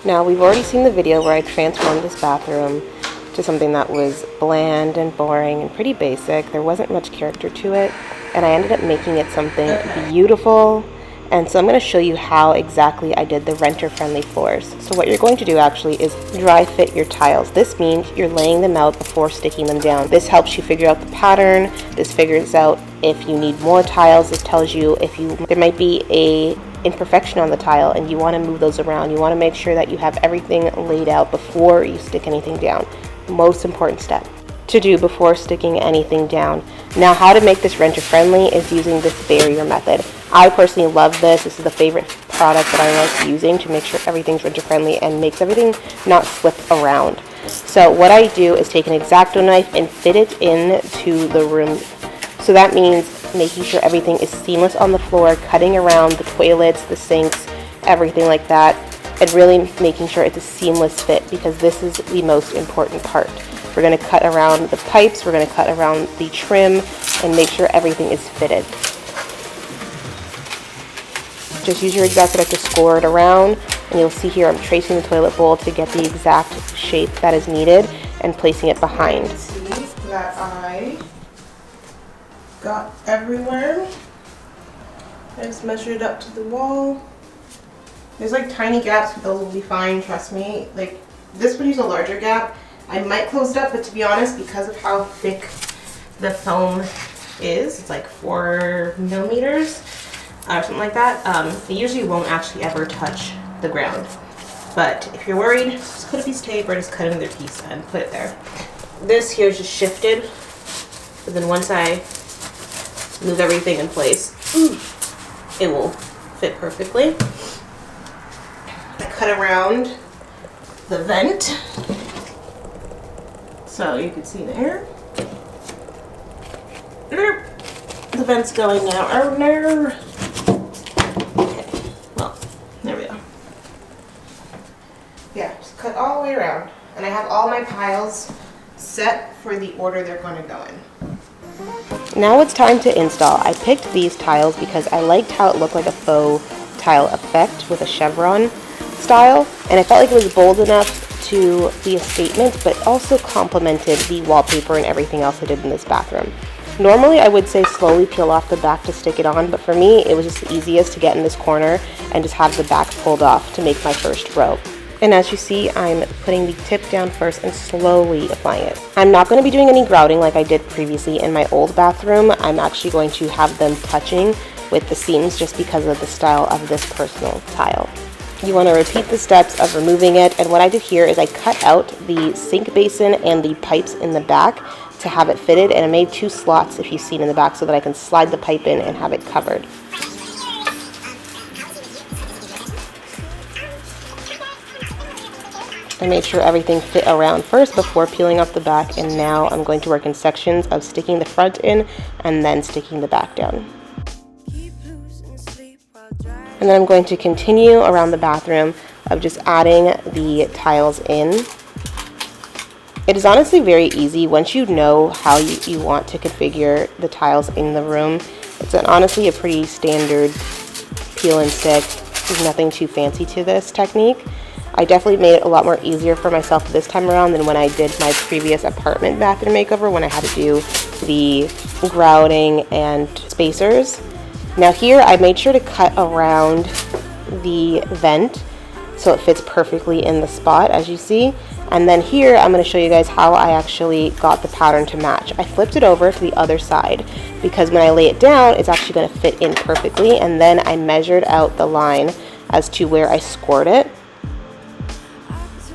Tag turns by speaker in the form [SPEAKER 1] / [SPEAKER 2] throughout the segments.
[SPEAKER 1] Now, we've already seen the video where I transformed this bathroom to something that was bland and boring and pretty basic. There wasn't much character to it, and I ended up making it something beautiful. And so I'm going to show you how exactly I did the renter-friendly floors. So what you're going to do actually is dry fit your tiles. This means you're laying them out before sticking them down. This helps you figure out the pattern. This figures out if you need more tiles. This tells you if there might be a imperfection on the tile and you want to move those around. You want to make sure that you have everything laid out before you stick anything down. Most important step to do before sticking anything down. Now, how to make this renter-friendly is using this barrier method. I personally love this. This is the favorite product that I like using to make sure everything's renter-friendly and makes everything not slip around. So what I do is take an X-Acto knife and fit it into the room. So that means making sure everything is seamless on the floor, cutting around the toilets, the sinks, everything like that, and really making sure it's a seamless fit, because this is the most important part. We're going to cut around the pipes, we're going to cut around the trim, and make sure everything is fitted. Just use your X-Acto knife to score it around, and you'll see here I'm tracing the toilet bowl to get the exact shape that is needed and placing it behind.
[SPEAKER 2] See that I got everywhere. I just measured it up to the wall. There's like tiny gaps, but those will be fine, trust me. Like this would use a larger gap. I might close it up, but to be honest, because of how thick the foam is, it's like 4 millimeters or something like that, it usually won't actually ever touch the ground. But if you're worried, just cut a piece of tape or just cut another piece and put it there. This here is just shifted, but then once I move everything in place, it will fit perfectly. I cut around the vent, so you can see there. The vent's going now. Oh no! Okay, well, there we go. Yeah, just cut all the way around. And I have all my piles set for the order they're going to go in.
[SPEAKER 1] Now it's time to install. I picked these tiles because I liked how it looked like a faux tile effect with a chevron style, and I felt like it was bold enough to be a statement, but also complemented the wallpaper and everything else I did in this bathroom. Normally I would say slowly peel off the back to stick it on, but for me it was just the easiest to get in this corner and just have the back pulled off to make my first row. And as you see, I'm putting the tip down first and slowly applying it. I'm not going to be doing any grouting like I did previously in my old bathroom. I'm actually going to have them touching with the seams just because of the style of this personal tile. You want to repeat the steps of removing it, and what I did here is I cut out the sink basin and the pipes in the back to have it fitted, and I made 2 slots, if you've seen in the back, so that I can slide the pipe in and have it covered. I made sure everything fit around first before peeling off the back, and now I'm going to work in sections of sticking the front in and then sticking the back down. And then I'm going to continue around the bathroom of just adding the tiles in. It is honestly very easy once you know how you want to configure the tiles in the room. It's honestly a pretty standard peel and stick. There's nothing too fancy to this technique. I definitely made it a lot more easier for myself this time around than when I did my previous apartment bathroom makeover, when I had to do the grouting and spacers. Now here I made sure to cut around the vent so it fits perfectly in the spot, as you see. And then here I'm going to show you guys how I actually got the pattern to match. I flipped it over to the other side because when I lay it down, it's actually going to fit in perfectly. And then I measured out the line as to where I scored it.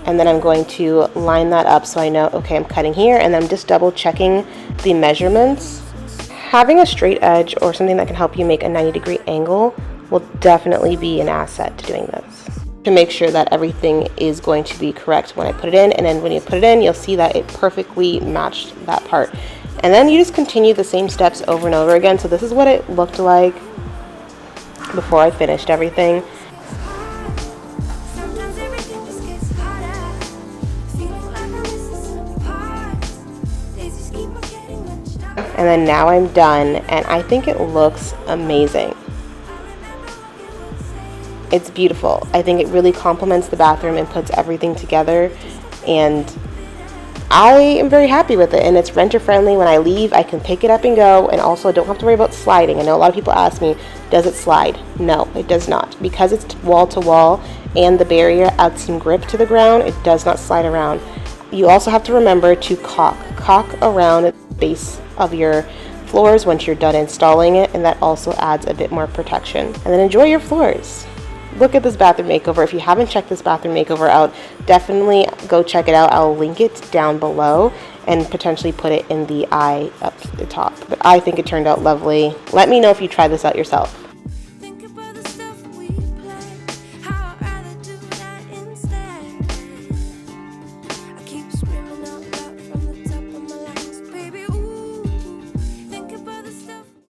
[SPEAKER 1] And then I'm going to line that up so I know, okay, I'm cutting here, and then I'm just double checking the measurements. Having a straight edge or something that can help you make a 90-degree angle will definitely be an asset to doing this, to make sure that everything is going to be correct when I put it in. And then when you put it in, you'll see that it perfectly matched that part. And then you just continue the same steps over and over again. So this is what it looked like before I finished everything. And then now I'm done, and I think it looks amazing. It's beautiful. I think it really complements the bathroom and puts everything together, and I am very happy with it. And it's renter friendly. When I leave, I can pick it up and go, and also I don't have to worry about sliding. I know a lot of people ask me, does it slide? No, it does not. Because it's wall to wall and the barrier adds some grip to the ground, it does not slide around. You also have to remember to caulk around the base of your floors once you're done installing it, and that also adds a bit more protection. And then enjoy your floors. Look at this bathroom makeover. If you haven't checked this bathroom makeover out, definitely go check it out. I'll link it down below and potentially put it in the eye up the top. But I think it turned out lovely. Let me know if you try this out yourself.